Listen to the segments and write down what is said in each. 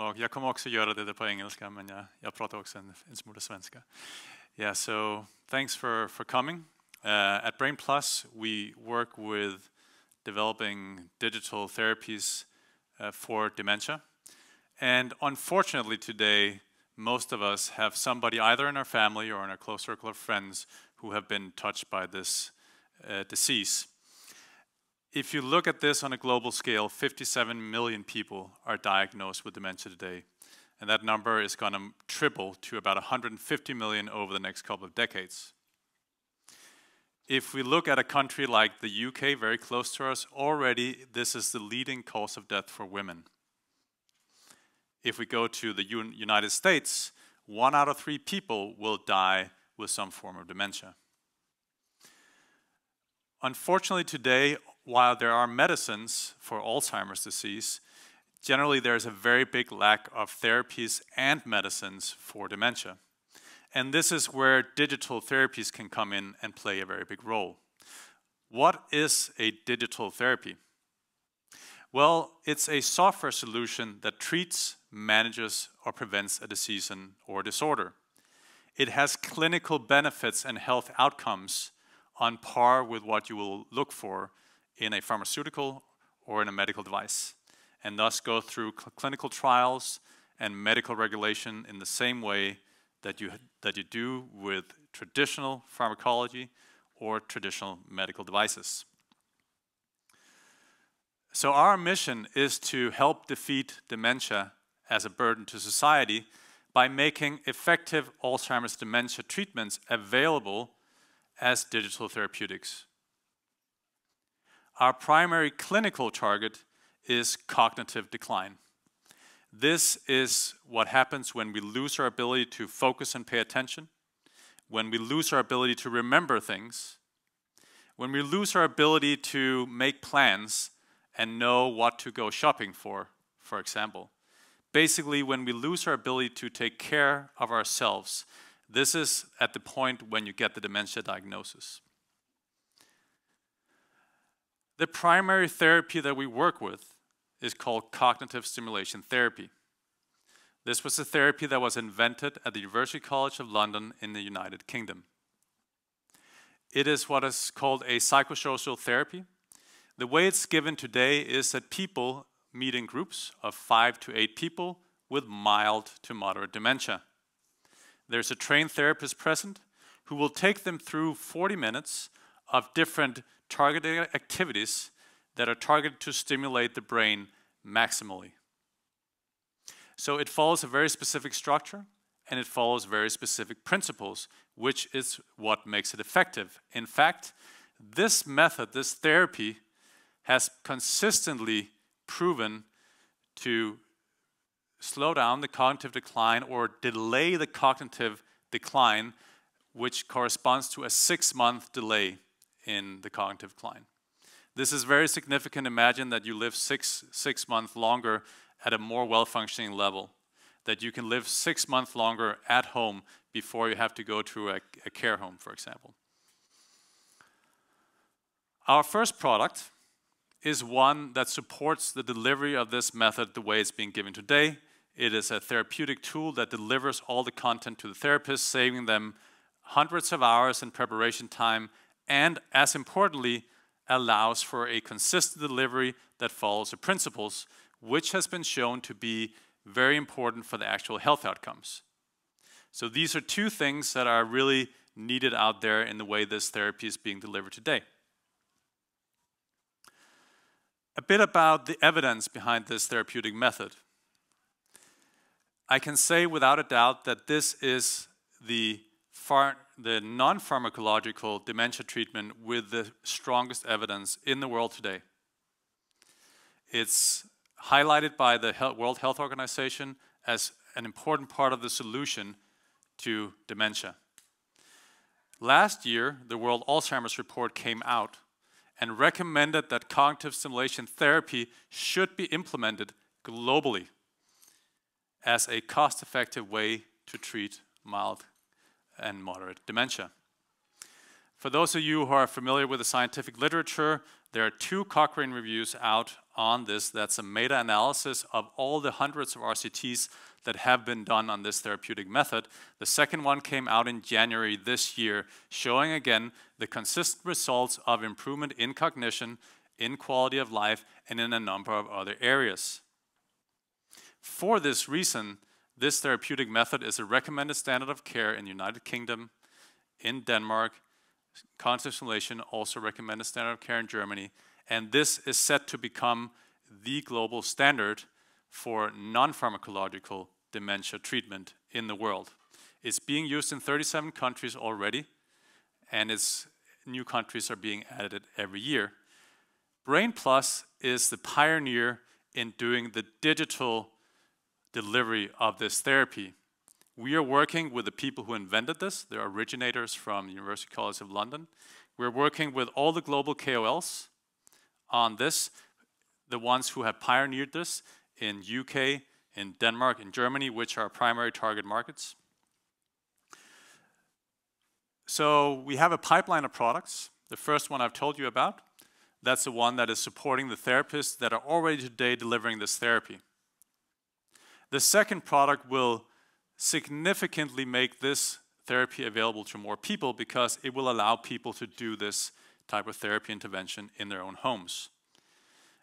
Och jag kommer också göra det på engelska, men jag pratar också en smula svenska. Yeah, so thanks for coming. At Brain Plus, we work with developing digital therapies for dementia. And unfortunately today, most of us have somebody either in our family or in our close circle of friends who have been touched by this disease. If you look at this on a global scale, 57 million people are diagnosed with dementia today. And that number is going to triple to about 150 million over the next couple of decades. If we look at a country like the UK, very close to us, already this is the leading cause of death for women. If we go to the United States, 1 out of 3 people will die with some form of dementia. Unfortunately today, while there are medicines for Alzheimer's disease, generally there's a very big lack of therapies and medicines for dementia. And this is where digital therapies can come in and play a very big role. What is a digital therapy? Well, it's a software solution that treats, manages, or prevents a disease or disorder. It has clinical benefits and health outcomes on par with what you will look for in a pharmaceutical or in a medical device, and thus go through clinical trials and medical regulation in the same way that you do with traditional pharmacology or traditional medical devices. So our mission is to help defeat dementia as a burden to society by making effective Alzheimer's dementia treatments available as digital therapeutics. Our primary clinical target is cognitive decline. This is what happens when we lose our ability to focus and pay attention, when we lose our ability to remember things, when we lose our ability to make plans and know what to go shopping for example. Basically, when we lose our ability to take care of ourselves, this is at the point when you get the dementia diagnosis. The primary therapy that we work with is called cognitive stimulation therapy. This was a therapy that was invented at the University College of London in the United Kingdom. It is what is called a psychosocial therapy. The way it's given today is that people meet in groups of 5 to 8 people with mild to moderate dementia. There's a trained therapist present who will take them through 40 minutes of different targeted activities that are targeted to stimulate the brain maximally. So it follows a very specific structure and it follows very specific principles, which is what makes it effective. In fact, this method, this therapy, has consistently proven to slow down the cognitive decline or delay the cognitive decline, which corresponds to a 6-month delay in the cognitive decline. This is very significant. Imagine that you live six months longer at a more well-functioning level, that you can live 6 months longer at home before you have to go to a care home, for example. Our first product is one that supports the delivery of this method the way it's being given today. It is a therapeutic tool that delivers all the content to the therapist, saving them hundreds of hours in preparation time, and as importantly, allows for a consistent delivery that follows the principles, which has been shown to be very important for the actual health outcomes. So these are 2 things that are really needed out there in the way this therapy is being delivered today. A bit about the evidence behind this therapeutic method. I can say without a doubt that this is the non-pharmacological dementia treatment with the strongest evidence in the world today. It's highlighted by the World Health Organization as an important part of the solution to dementia. Last year, the World Alzheimer's Report came out and recommended that cognitive stimulation therapy should be implemented globally as a cost-effective way to treat mild and moderate dementia. For those of you who are familiar with the scientific literature, there are 2 Cochrane reviews out on this. That's a meta-analysis of all the hundreds of RCTs that have been done on this therapeutic method. The second one came out in January this year, showing again the consistent results of improvement in cognition, in quality of life, and in a number of other areas. For this reason, this therapeutic method is a recommended standard of care in the United Kingdom, in Denmark. Cognitive stimulation also recommended standard of care in Germany, and this is set to become the global standard for non-pharmacological dementia treatment in the world. It's being used in 37 countries already, and new countries are being added every year. Brain Plus is the pioneer in doing the digital delivery of this therapy. We are working with the people who invented this. They're originators from the University College of London. We're working with all the global KOLs on this, the ones who have pioneered this in UK, in Denmark, in Germany, which are our primary target markets. So we have a pipeline of products. The first one I've told you about, that's the one that is supporting the therapists that are already today delivering this therapy. The second product will significantly make this therapy available to more people because it will allow people to do this type of therapy intervention in their own homes.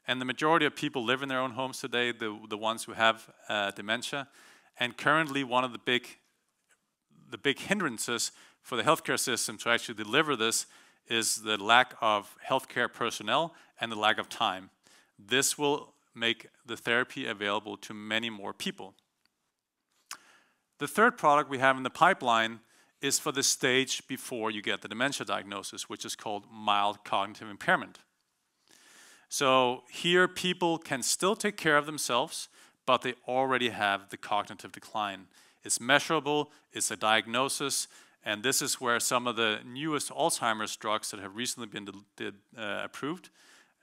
And the majority of people live in their own homes today, the ones who have dementia. And currently one of the big hindrances for the healthcare system to actually deliver this is the lack of healthcare personnel and the lack of time. This will make the therapy available to many more people. The third product we have in the pipeline is for the stage before you get the dementia diagnosis, which is called mild cognitive impairment. So here people can still take care of themselves, but they already have the cognitive decline. It's measurable, it's a diagnosis, and this is where some of the newest Alzheimer's drugs that have recently been approved,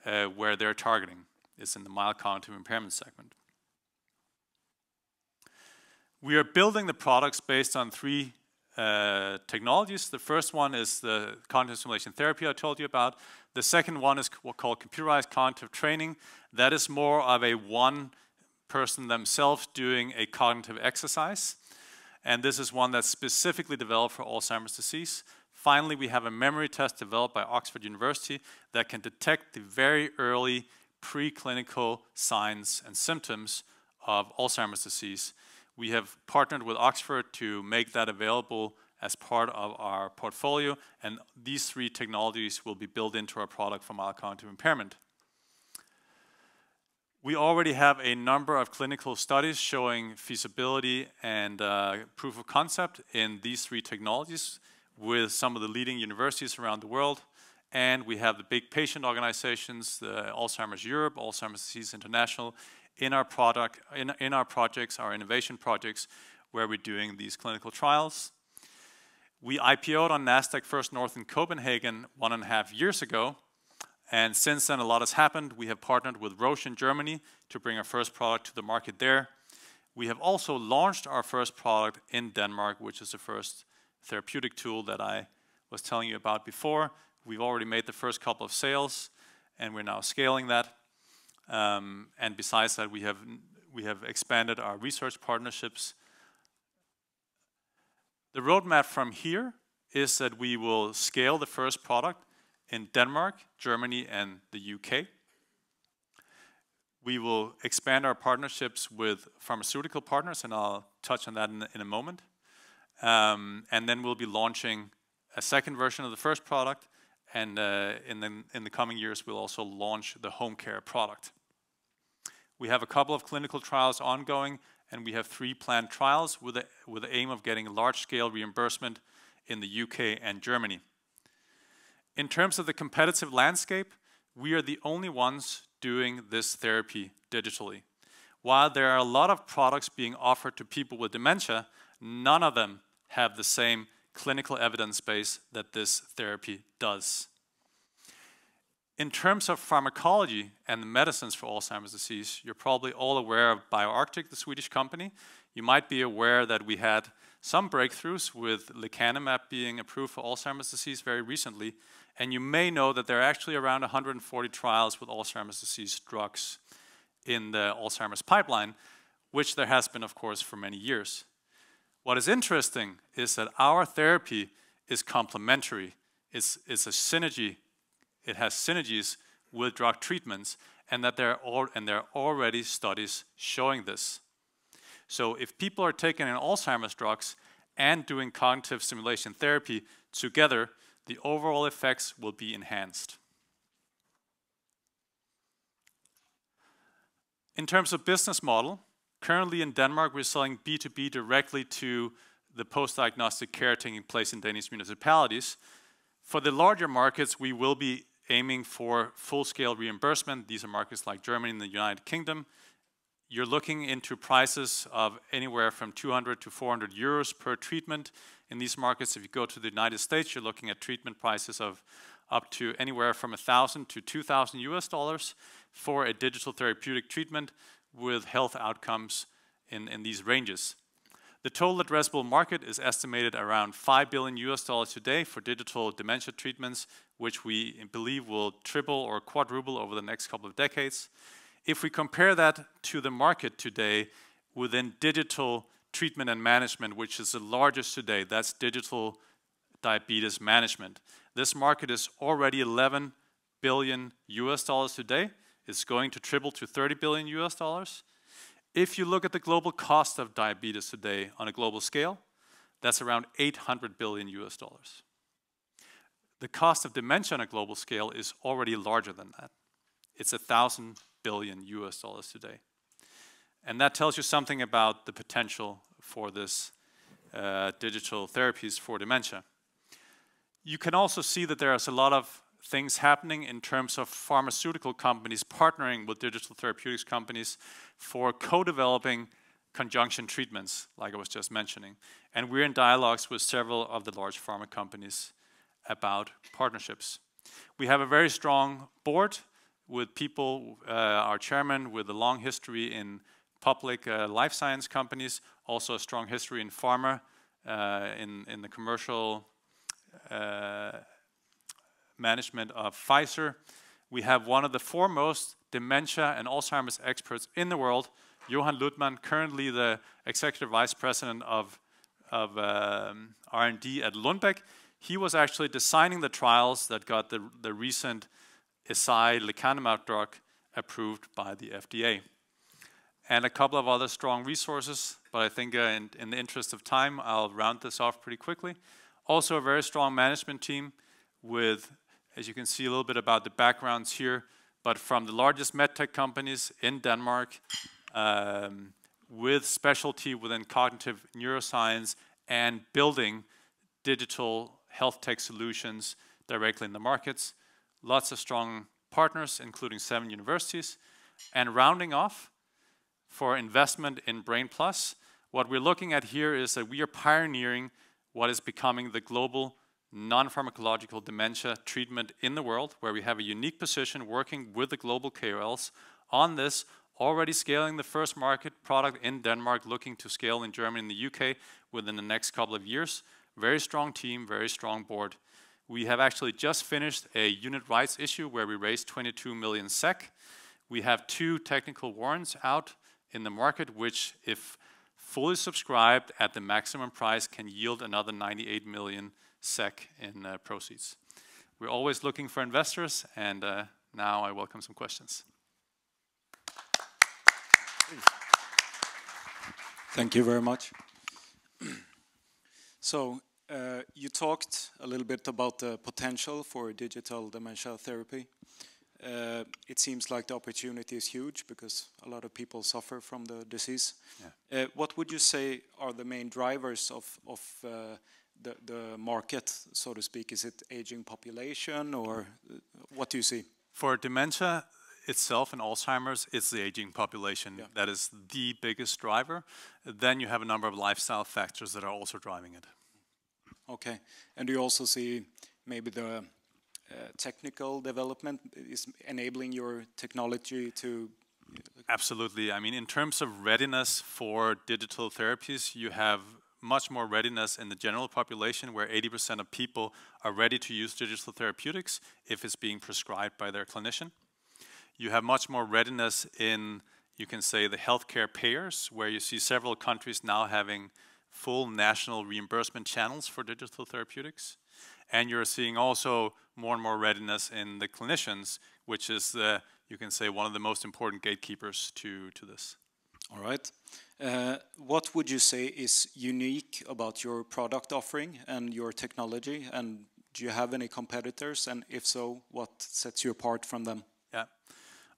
where they're targeting. It's in the mild cognitive impairment segment. We are building the products based on three technologies. The first one is the cognitive stimulation therapy I told you about. The second one is called computerized cognitive training. That is more of a one person themselves doing a cognitive exercise. And this is one that's specifically developed for Alzheimer's disease. Finally, we have a memory test developed by Oxford University that can detect the very early preclinical signs and symptoms of Alzheimer's disease. We have partnered with Oxford to make that available as part of our portfolio, and these three technologies will be built into our product for mild cognitive impairment. We already have a number of clinical studies showing feasibility and proof of concept in these three technologies with some of the leading universities around the world. And we have the big patient organizations, the Alzheimer's Europe, Alzheimer's Disease International, in our projects, our innovation projects, where we're doing these clinical trials. We IPO'd on Nasdaq First North in Copenhagen 1.5 years ago. And since then, a lot has happened. We have partnered with Roche in Germany to bring our first product to the market there. We have also launched our first product in Denmark, which is the first therapeutic tool that I was telling you about before. We've already made the first couple of sales, and we're now scaling that. And besides that, we have expanded our research partnerships. The roadmap from here is that we will scale the first product in Denmark, Germany, and the UK. We will expand our partnerships with pharmaceutical partners, and I'll touch on that in a moment. And then we'll be launching a second version of the first product, and in the coming years, we'll also launch the home care product. We have a couple of clinical trials ongoing, and we have 3 planned trials with the aim of getting large-scale reimbursement in the UK and Germany. In terms of the competitive landscape, we are the only ones doing this therapy digitally. While there are a lot of products being offered to people with dementia, none of them have the same clinical evidence base that this therapy does. In terms of pharmacology and the medicines for Alzheimer's disease, you're probably all aware of BioArctic, the Swedish company. You might be aware that we had some breakthroughs, with lecanemab being approved for Alzheimer's disease very recently. And you may know that there are actually around 140 trials with Alzheimer's disease drugs in the Alzheimer's pipeline, which there has been, of course, for many years. What is interesting is that our therapy is complementary. It's a synergy. It has synergies with drug treatments, and that there are already studies showing this. So if people are taking in Alzheimer's drugs and doing cognitive stimulation therapy together, the overall effects will be enhanced. In terms of business model, currently in Denmark, we're selling B2B directly to the post-diagnostic care taking place in Danish municipalities. For the larger markets, we will be aiming for full-scale reimbursement. These are markets like Germany and the United Kingdom. You're looking into prices of anywhere from 200 to 400 euros per treatment in these markets. If you go to the United States, you're looking at treatment prices of up to anywhere from $1,000 to $2,000 for a digital therapeutic treatment with health outcomes in these ranges. The total addressable market is estimated around $5 billion today for digital dementia treatments, which we believe will triple or quadruple over the next couple of decades. If we compare that to the market today within digital treatment and management, which is the largest today, that's digital diabetes management. This market is already $11 billion today. It's going to triple to $30 billion. If you look at the global cost of diabetes today on a global scale, that's around $800 billion. The cost of dementia on a global scale is already larger than that. It's $1,000 billion today. And that tells you something about the potential for this digital therapies for dementia. You can also see that there's a lot of things happening in terms of pharmaceutical companies partnering with digital therapeutics companies for co-developing conjunction treatments, like I was just mentioning. And we're in dialogues with several of the large pharma companies about partnerships. We have a very strong board with people, our chairman with a long history in public life science companies, also a strong history in pharma, in the commercial management of Pfizer. We have one of the foremost dementia and Alzheimer's experts in the world, Johan Luthman, currently the Executive Vice President of R&D at Lundbeck. He was actually designing the trials that got the recent Eisai lecanemab drug approved by the FDA. And a couple of other strong resources, but I think in the interest of time, I'll round this off pretty quickly. Also a very strong management team with, as you can see a little bit about the backgrounds here, but from the largest medtech companies in Denmark, with specialty within cognitive neuroscience and building digital health tech solutions directly in the markets. Lots of strong partners, including 7 universities. And rounding off, for investment in Brain Plus, what we're looking at here is that we are pioneering what is becoming the global non-pharmacological dementia treatment in the world, where we have a unique position working with the global KOLs on this, already scaling the first market product in Denmark, looking to scale in Germany and the UK within the next couple of years. Very strong team, very strong board. We have actually just finished a unit rights issue where we raised 22 million SEK. We have 2 technical warrants out in the market, which, if fully subscribed at the maximum price, can yield another 98 million SEK in proceeds. We're always looking for investors, and now I welcome some questions. Thank you very much. So, you talked a little bit about the potential for digital dementia therapy. It seems like the opportunity is huge because a lot of people suffer from the disease. Yeah. What would you say are the main drivers of the market, so to speak? Is it aging population, or what do you see? For dementia itself and Alzheimer's, it's the aging population. Yeah. That is the biggest driver. Then you have a number of lifestyle factors that are also driving it. Okay. And do you also see maybe the technical development is enabling your technology to... Absolutely. I mean, in terms of readiness for digital therapies, you have much more readiness in the general population, where 80% of people are ready to use digital therapeutics if it's being prescribed by their clinician. You have much more readiness in, you can say, the healthcare payers, where you see several countries now having full national reimbursement channels for digital therapeutics. And you're seeing also more and more readiness in the clinicians, which is, you can say, one of the most important gatekeepers to this. All right. What would you say is unique about your product offering and your technology? And do you have any competitors? And if so, what sets you apart from them? Yeah,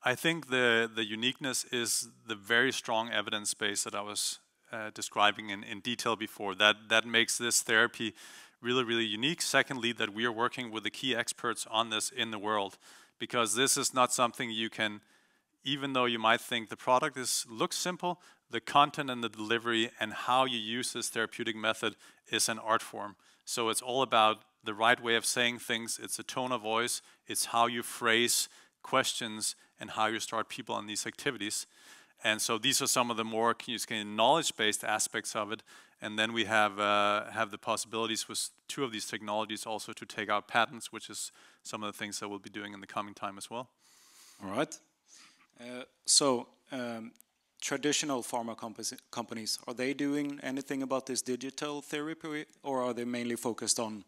I think the uniqueness is the very strong evidence base that I was describing in detail before. That makes this therapy really, really unique. Secondly, that we are working with the key experts on this in the world, because this is not something you can, even though you might think the product looks simple, the content and the delivery and how you use this therapeutic method is an art form. So it's all about the right way of saying things. It's a tone of voice. It's how you phrase questions and how you start people on these activities. And so these are some of the more knowledge-based aspects of it. And then we have the possibilities with two of these technologies also to take out patents, which is some of the things that we'll be doing in the coming time as well. All right. Traditional pharma companies, are they doing anything about this digital therapy, or are they mainly focused on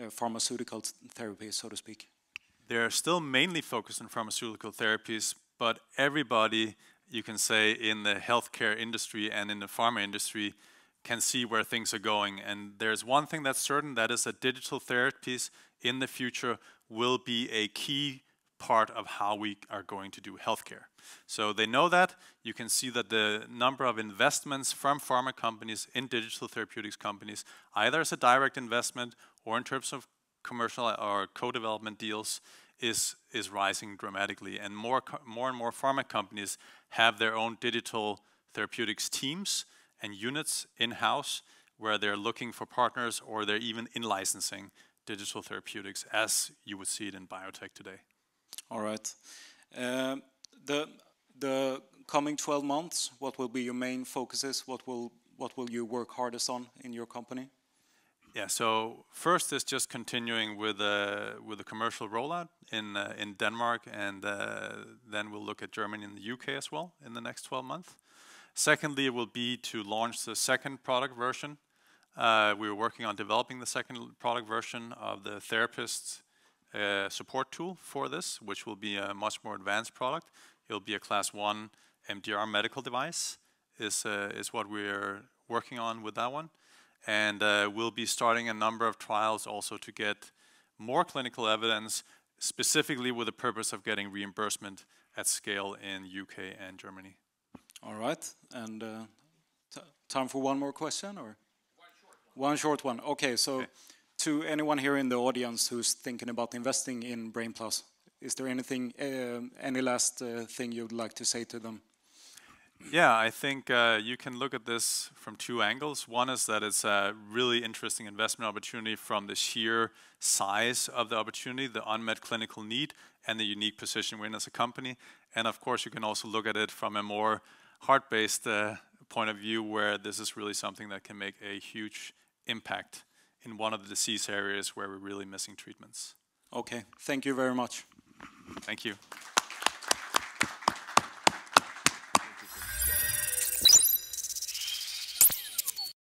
pharmaceutical therapy, so to speak? They're still mainly focused on pharmaceutical therapies, but everybody, you can say, in the healthcare industry and in the pharma industry can see where things are going. And there's one thing that's certain, that is that digital therapies in the future will be a key part of how we are going to do healthcare. So they know that. You can see that the number of investments from pharma companies in digital therapeutics companies, either as a direct investment or in terms of commercial or co-development deals, is rising dramatically. And more and more pharma companies have their own digital therapeutics teams and units in-house, where they're looking for partners, or they're even in-licensing digital therapeutics, as you would see it in biotech today. All right. The coming 12 months, what will be your main focuses? What will you work hardest on in your company? Yeah. So first is just continuing with the commercial rollout in Denmark, and then we'll look at Germany and the UK as well in the next 12 months. Secondly, it will be to launch the second product version. We were working on developing the second product version of the therapist support tool for this, which will be a much more advanced product. It'll be a class 1 MDR medical device, is what we're working on with that one. And we'll be starting a number of trials also to get more clinical evidence, specifically with the purpose of getting reimbursement at scale in UK and Germany. All right. And time for one more question, or? One short one. Okay, so okay. To anyone here in the audience who's thinking about investing in Brain+, is there anything, any last thing you'd like to say to them? Yeah, I think you can look at this from two angles. One is that it's a really interesting investment opportunity from the sheer size of the opportunity, the unmet clinical need, and the unique position we're in as a company. And of course, you can also look at it from a more heart-based point of view, where this is really something that can make a huge impact in one of the disease areas where we're really missing treatments. Okay, thank you very much. Thank you.